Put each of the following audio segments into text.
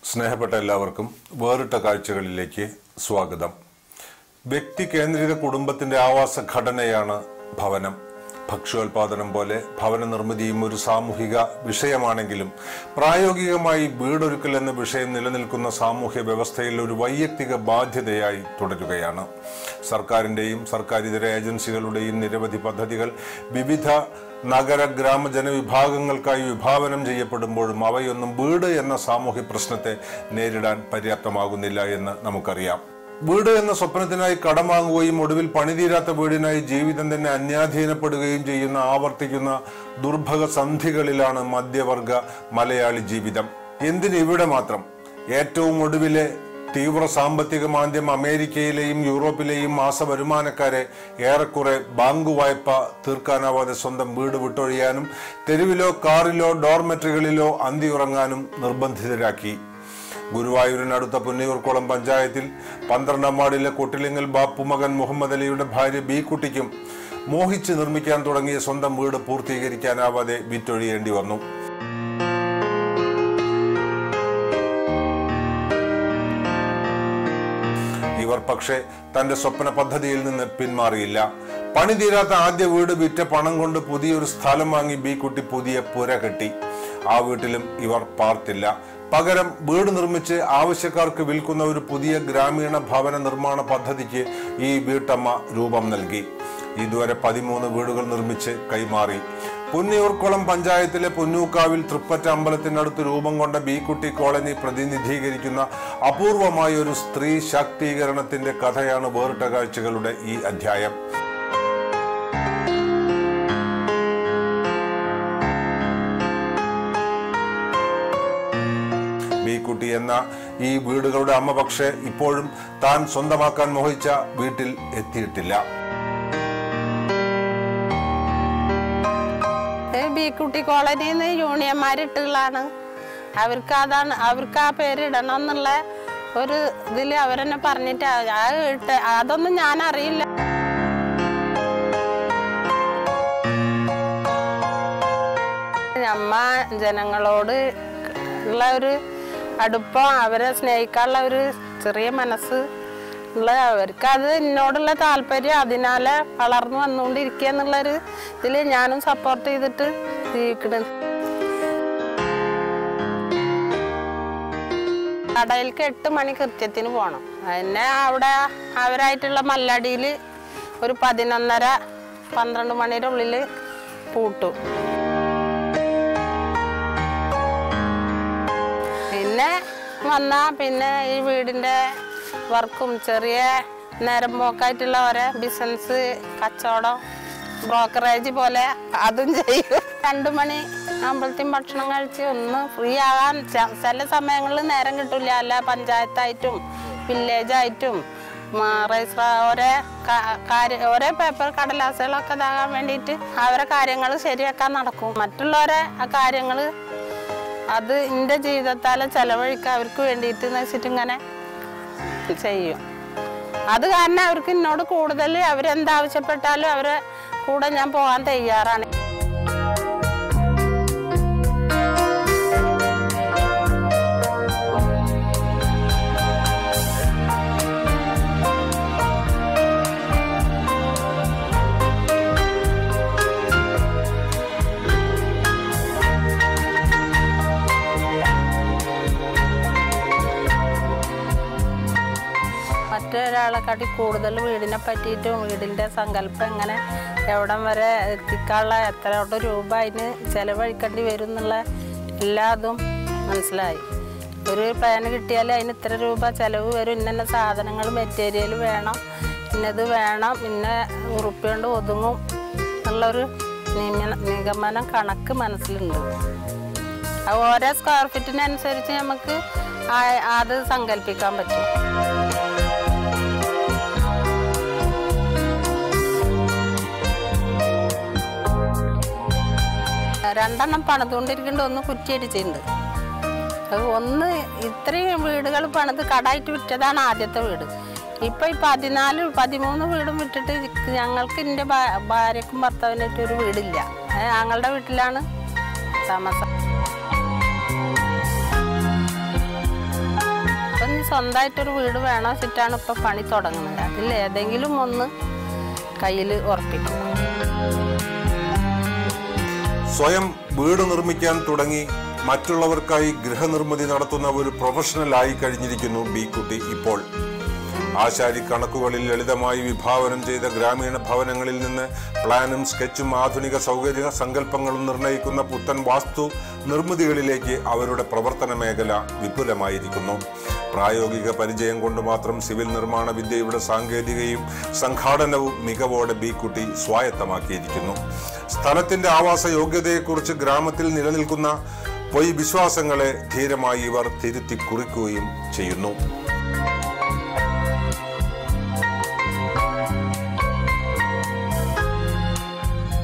സ്നേഹപ്പെട്ട എല്ലാവർക്കും വേറിട്ട കാഴ്ചകളിലേക്ക് സ്വാഗതം. വ്യക്തി കേന്ദ്രിത കുടുംബത്തിന്റെ ആവാസ ഘടനയാണ് ഭവനം. ഭക്ഷ്യോൽപാദനം പോലെ ഭവന നിർമ്മിതിയും ഒരു സാമൂഹിക വിഷയമാണെങ്കിലും പ്രായോഗികമായി വീടൊരുക്കൽ എന്ന വിഷയം നിലനിൽക്കുന്ന സാമൂഹ്യ വ്യവസ്ഥയിൽ ഒരു വൈയക്തിക ബാധ്യതയായി തുടരുകയാണ്. സർക്കാരിൻ്റെയും സർക്കാരിതര ഏജൻസികളുടെയും നിരവധി പദ്ധതികൾ വിവിധ നഗര ഗ്രാമ ജനവിഭാഗങ്ങൾക്കായി വിഭാവനം ചെയ്യപ്പെടുമ്പോഴും അവയൊന്നും വീട് എന്ന സാമൂഹ്യ പ്രശ്നത്തെ നേരിടാൻ പര്യാപ്തമാകുന്നില്ല എന്ന് നമുക്കറിയാം. വീട് എന്ന സ്വപ്നത്തിനായി കടം വാങ്ങുകയും ഒടുവിൽ പണിതീരാത്ത വീടിനായി ജീവിതം തന്നെ അന്യാധീനപ്പെടുകയും ചെയ്യുന്ന ആവർത്തിക്കുന്ന ദുർഭഗ സന്ധികളിലാണ് മധ്യവർഗ മലയാളി ജീവിതം. എന്തിനിവിടെ മാത്രം? ഏറ്റവും ഒടുവിലെ തീവ്ര സാമ്പത്തിക മാന്ദ്യം അമേരിക്കയിലെയും യൂറോപ്പിലെയും മാസ വരുമാനക്കാരെ ഏറെക്കുറെ ബാങ്ക് വായ്പ തീർക്കാനാവാതെ സ്വന്തം വീട് വിട്ടൊഴിയാനും തെരുവിലോ കാറിലോ ഡോർമെട്രികളിലോ അന്തിയുറങ്ങാനും നിർബന്ധിതരാക്കി. ഗുരുവായൂരിനടുത്ത പുന്നിയൂർക്കുളം പഞ്ചായത്തിൽ 12ാം വാർഡിലെ കൊട്ടിലിങ്ങൽ ബാപ്പു മകൻ മുഹമ്മദ് അലിയുടെ ഭാര്യ ബി കുട്ടിക്കും മോഹിച്ച് നിർമ്മിക്കാൻ തുടങ്ങിയ സ്വന്തം വീട് പൂർത്തീകരിക്കാനാവാതെ വിറ്റൊഴിയേണ്ടി വന്നു. ഇവർ പക്ഷേ തന്റെ സ്വപ്ന പദ്ധതിയിൽ നിന്ന് പിന്മാറിയില്ല. പണി തീരാത്ത ആദ്യ വീട് വിറ്റ പണം കൊണ്ട് പുതിയൊരു സ്ഥലം വാങ്ങി ബി കുട്ടി പുതിയ പുര കെട്ടി. ആ വീട്ടിലും ഇവർ പാർത്തില്ല. പകരം വീട് നിർമ്മിച്ച് ആവശ്യക്കാർക്ക് വിൽക്കുന്ന ഒരു പുതിയ ഗ്രാമീണ ഭവന നിർമ്മാണ പദ്ധതിക്ക് ഈ വീട്ടമ്മ രൂപം നൽകി. ഇതുവരെ 13 വീടുകൾ നിർമ്മിച്ച് കൈമാറി. പുന്നിയൂർക്കുളം പഞ്ചായത്തിലെ പുന്നൂക്കാവിൽ തൃപ്പറ്റ അമ്പലത്തിനടുത്ത് രൂപം കൊണ്ട ബി കുട്ടി കോളനി പ്രതിനിധീകരിക്കുന്ന അപൂർവമായ ഒരു സ്ത്രീ ശാക്തീകരണത്തിന്റെ കഥയാണ് വേറിട്ട കാഴ്ചകളുടെ ഈ അധ്യായം. ബി കുട്ടി എന്ന ഈ വീടുകളുടെ അമ്മ പക്ഷേ ഇപ്പോഴും താൻ സ്വന്തമാക്കാൻ മോഹിച്ച വീട്ടിൽ എത്തിയിട്ടില്ല. ബി കുട്ടി കോളനിന്ന് യൂണിയന്മാരിട്ടുള്ളതാണ്. അവർക്ക് ആ പേര് ഇടണം എന്നുള്ള ഒരു ഇതിൽ അവരെന്നെ പറഞ്ഞിട്ട് അതൊന്നും ഞാൻ അറിയില്ല. അമ്മ ജനങ്ങളോട് ഉള്ള ഒരു അടുപ്പം, അവരെ സ്നേഹിക്കാനുള്ള ഒരു ചെറിയ മനസ്സ് ഉള്ള അവർക്ക് അത് എന്നോടുള്ള താല്പര്യം അതിനാലെ വളർന്നു വന്നുകൊണ്ടിരിക്കുക എന്നുള്ളൊരു ഇതിൽ ഞാനും സപ്പോർട്ട് ചെയ്തിട്ട് ജീവിക്കണം. കടയിലേക്ക് 8 മണി കൃത്യത്തിന് പോകണം. പിന്നെ അവിടെ അവരായിട്ടുള്ള മല്ലടിയിൽ ഒരു 11:30-12 മണിയുടെ ഉള്ളിൽ പൂട്ടും. പിന്നെ പിന്നെ ഈ വീടിൻ്റെ വർക്കും ചെറിയ നേരം പോക്കായിട്ടുള്ള ഓരോ ബിസിനസ്, കച്ചവടം, ബ്രോക്കറേജ് പോലെ അതും ചെയ്യും. 2 മണി ആകുമ്പോഴത്തേക്കും ഭക്ഷണം കഴിച്ച് ഒന്ന് ഫ്രീ ആകാൻ ചില സമയങ്ങളിൽ നേരം കിട്ടില്ല. അല്ല പഞ്ചായത്തായിട്ടും വില്ലേജായിട്ടും ഓരോ പേപ്പർ കടലാസുകളൊക്കെ ഇതാകാൻ വേണ്ടിയിട്ട് അവരെ കാര്യങ്ങൾ ശരിയാക്കാൻ നടക്കും. മറ്റുള്ളവരെ ആ കാര്യങ്ങൾ അത് എൻ്റെ ജീവിതത്താൽ ചെലവഴിക്കാൻ അവർക്ക് വേണ്ടിയിട്ട് വെച്ചിട്ട് ഇങ്ങനെ ചെയ്യും. അത് കാരണം അവർക്ക് എന്നോട് കൂടുതൽ അവരെന്താവശ്യപ്പെട്ടാലും അവരെ കൂടെ ഞാൻ പോകാൻ തയ്യാറാണ്. മറ്റൊരാളെക്കാട്ടി കൂടുതൽ വീടിനെ പറ്റിയിട്ടും വീടിൻ്റെ സങ്കല്പം എങ്ങനെ എവിടം വരെ എത്തിക്കാനുള്ള എത്ര രൂപ അതിന് ചിലവഴിക്കേണ്ടി വരും എന്നുള്ള എല്ലാതും മനസ്സിലായി. ഒരു പ്ലാൻ കിട്ടിയാൽ അതിന് ഇത്ര രൂപ ചിലവ് വരും, ഇന്ന സാധനങ്ങൾ മെറ്റീരിയൽ വേണം, ഇന്നത് വേണം, പിന്നെ ഉറുപ്പ്യ കൊണ്ട് ഒതുങ്ങും എന്നുള്ളൊരു നിഗമനം കണക്ക് മനസ്സിലുണ്ട്. അത് ഓരോ സ്ക്വയർ ഫീറ്റിനനുസരിച്ച് നമുക്ക് അത് സങ്കല്പിക്കാൻ പറ്റും. രണ്ടെണ്ണം പണിതുകൊണ്ടിരിക്കേണ്ട ഒന്ന് കുറ്റിയടിച്ചിട്ടുണ്ട്. അത് ഒന്ന് ഇത്രയും വീടുകൾ പണിത് കടായിട്ട് വിറ്റതാണ് ആദ്യത്തെ വീട്. ഇപ്പം ഈ 14-13 വീടും വിട്ടിട്ട് ഞങ്ങൾക്ക് എൻ്റെ ഭാര്യക്കും ഭർത്താവിനായിട്ട് ഒരു വീടില്ല. ഞങ്ങളുടെ വീട്ടിലാണ് താമസം. അപ്പം സ്വന്തമായിട്ടൊരു വീട് വേണോ വെച്ചിട്ടാണ് ഇപ്പം പണി തുടങ്ങുന്നത്. അതിൽ ഏതെങ്കിലും ഒന്ന് കയ്യിൽ ഉറപ്പിക്കും. സ്വയം വീട് നിർമ്മിക്കാൻ തുടങ്ങി മറ്റുള്ളവർക്കായി ഗൃഹനിർമ്മിതി നടത്തുന്ന ഒരു പ്രൊഫഷണലായി കഴിഞ്ഞിരിക്കുന്നു ബി കുട്ടി ഇപ്പോൾ. ആശാരി കണക്കുകളിൽ ലളിതമായി വിഭാവനം ചെയ്ത ഗ്രാമീണ ഭവനങ്ങളിൽ നിന്ന് പ്ലാനും സ്കെച്ചും ആധുനിക സൗകര്യ സങ്കല്പങ്ങളും നിർണ്ണയിക്കുന്ന പുത്തൻ വാസ്തു നിർമ്മിതികളിലേക്ക് അവരുടെ പ്രവർത്തന മേഖല വിപുലമായിരിക്കുന്നു. പ്രായോഗിക പരിചയം കൊണ്ട് മാത്രം സിവിൽ നിർമ്മാണ വിദ്യയുടെ സാങ്കേതികയും സംഘാടനവും മികവോടെ ബി കുട്ടി സ്വായത്തമാക്കിയിരിക്കുന്നു. സ്ഥലത്തിന്റെ ആവാസ യോഗ്യതയെക്കുറിച്ച് ഗ്രാമത്തിൽ നിലനിൽക്കുന്ന പൊയ് വിശ്വാസങ്ങളെ ധീരമായി ഇവർ തിരുത്തി കുറിക്കുകയും ചെയ്യുന്നു.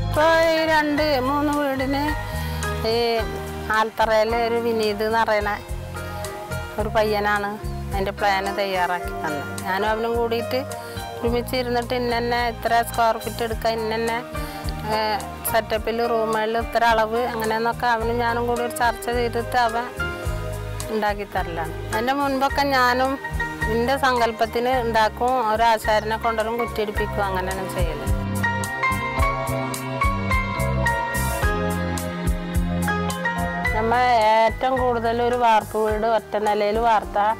ഇപ്പോൾ ഈ 2-3 വീടിന് ഈ ആൽത്തറയിൽ ഒരു വിനീത് എന്ന് പറയുന്ന ഒരു പയ്യനാണ് അതിൻ്റെ പ്ലാന് തയ്യാറാക്കി തന്നത്. ഞാനും അവനും കൂടിയിട്ട് ഒരുമിച്ചിരുന്നിട്ട് ഇന്നെ ഇത്ര സ്ക്വയർ ഫീറ്റ് എടുക്കുക, ഇന്നെ സെറ്റപ്പിൽ റൂമുകളിൽ ഇത്ര അളവ് അങ്ങനെയെന്നൊക്കെ അവനും ഞാനും കൂടി ഒരു ചർച്ച ചെയ്തിട്ട് അവൻ ഉണ്ടാക്കി തരലാണ്. അതിൻ്റെ മുൻപൊക്കെ ഞാനും എൻ്റെ സങ്കല്പത്തിന് ഉണ്ടാക്കും, ഒരാശാരിനെ കൊണ്ടുവരും കുറ്റിയടിപ്പിക്കും, അങ്ങനെയാണ് ചെയ്യല്. നമ്മൾ ഏറ്റവും കൂടുതൽ ഒരു വാർപ്പ് വീട് ഒറ്റ നിലയിൽ വാർത്താൽ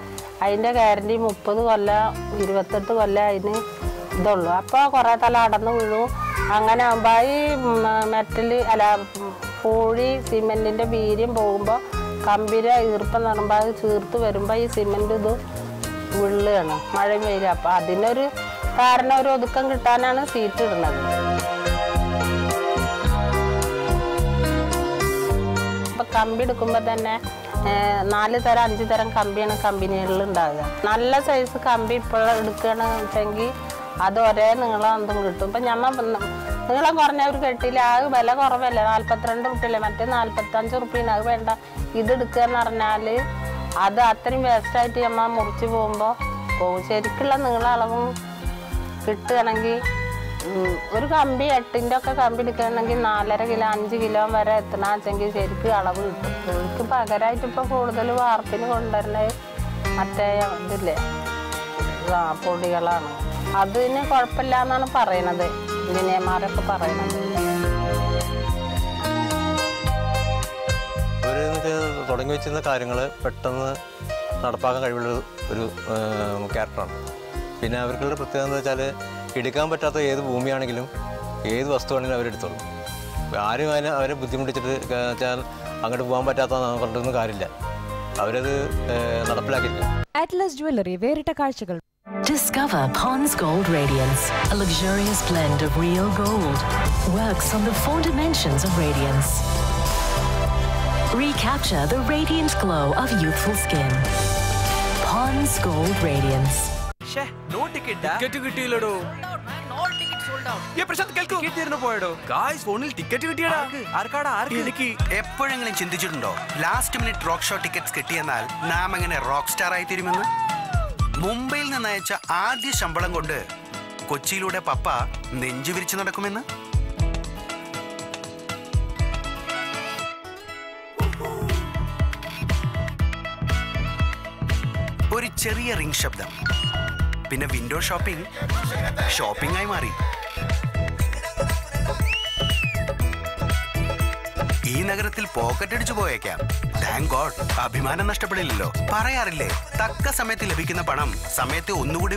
അതിൻ്റെ ഗ്യാരണ്ടി 30 കൊല്ലം 28 കൊല്ലം അതിന് ഇതുള്ളൂ. അപ്പോൾ കുറേ തല അടന്ന് വീഴും. അങ്ങനെ ആകുമ്പോൾ ഈ മെറ്റൽ പൂഴി സിമെൻറ്റിൻ്റെ വീര്യം പോകുമ്പോൾ കമ്പിര ഈർപ്പം നിറയുമ്പോൾ അത് ചീർത്ത് വരുമ്പോൾ ഈ സിമെൻറ്റ് ഇത് വിള്ളുകയാണ്, മഴയും വരിക. അപ്പോൾ അതിനൊരു കാരണം ഒരു ഒതുക്കം കിട്ടാനാണ് സീറ്റ് ഇടുന്നത്. അപ്പോൾ കമ്പി എടുക്കുമ്പോൾ തന്നെ 4 തരം 5 തരം കമ്പിയാണ് കമ്പനികളിൽ ഉണ്ടാകുക. നല്ല സൈസ് കമ്പി ഇപ്പോൾ എടുക്കുകയാണെന്ന് വെച്ചെങ്കിൽ അത് ഒരേ നീളം എന്തും കിട്ടും. ഇപ്പം നീളം കുറഞ്ഞ ഒരു കെട്ടില്ല, അത് വില കുറവല്ലേ, 42 റുപ്യല്ലേ, മറ്റേ 45 റുപ്യാണ്. അത് വേണ്ട, ഇത് എടുക്കുക എന്ന് പറഞ്ഞാൽ അത് അത്രയും വേസ്റ്റായിട്ട് നമ്മൾ മുറിച്ച് പോകുമ്പോൾ പോകും. ശരിക്കുള്ള നീളം അളവും കിട്ടുകയാണെങ്കിൽ ഒരു കമ്പി 8-ൻ്റെ ഒക്കെ കമ്പി എടുക്കുകയാണെങ്കിൽ 4.5 കിലോ 5 കിലോ വരെ എത്തണമെങ്കിൽ ശരിക്കും അളവ് കിട്ടും. എനിക്ക് പകരമായിട്ട് ഇപ്പോൾ കൂടുതൽ വാർപ്പിന് കൊണ്ടുവരുന്നത് മറ്റേ ഇതില്ലേ പൊടികളാണ്. അതിന് കുഴപ്പമില്ല എന്നാണ് പറയണത്, എഞ്ചിനീയർമാരൊക്കെ പറയണത്. തുടങ്ങി വെച്ചിരുന്ന കാര്യങ്ങൾ പെട്ടെന്ന് നടപ്പാക്കാൻ കഴിവുള്ള ഒരു ക്യാരക്ടറാണ്. പിന്നെ അവർക്കുള്ള പ്രത്യേകത എന്ന് വെച്ചാൽ എടുക്കാൻ പറ്റാത്ത ഏത് ഭൂമിയാണെങ്കിലും ഏത് വസ്തുവാണെങ്കിലും അവരെടുത്തോളും. ആരും അവരെ ബുദ്ധിമുട്ടിച്ചിട്ട് വെച്ചാൽ അങ്ങോട്ട് പോകാൻ പറ്റാത്തതെന്ന് പറഞ്ഞിട്ടൊന്നും കാര്യമില്ല, അവരത് നടപ്പിലാക്കിയില്ല. Atlas Jewelry വേറിട്ട കാഴ്ചകൾ. Discover Pond's Gold Radiance, a luxurious blend of real gold. Works on the 4 dimensions of radiance. Recapture the radiant glow of youthful skin. Pond's Gold Radiance. No ticket. Ticket കിട്ടിയില്ലടോ. No ticket sold out. ये प्रशांत കേൾക്കൂ. Ticket തീർന്നു പോയടോ. Guys ഫോണിൽ ticket കിട്ടിയടാ. ആർക്കാടാ? എനിക്ക് എപ്പോഴെങ്കിലും ചിന്തിച്ചിട്ടുണ്ടോ last minute rock show tickets കിട്ടിയെന്നാൽ നാം എങ്ങനെ റോക്ക് സ്റ്റാർ ആയി തീരുമെന്ന്? മുംബൈയിൽ നിന്ന് അയച്ച ആദ്യ ശമ്പളം കൊണ്ട് കൊച്ചിയിലൂടെ പപ്പ നെഞ്ചു വിരിച്ചു നടക്കുമെന്ന്? ഒരു ചെറിയ റിംഗ് ശബ്ദം, പിന്നെ വിൻഡോ ഷോപ്പിംഗ് ആയി മാറി. ഈ നഗരത്തിൽ പോക്കറ്റ് അടിച്ചു പോയേക്കാം. താങ്ക് ഗോഡ്, അഭിമാനം നഷ്ടപ്പെടില്ലല്ലോ. പറയാറില്ലേ, തക്ക സമയത്ത് ലഭിക്കുന്ന പണം സമയത്തെ ഒന്നുകൂടി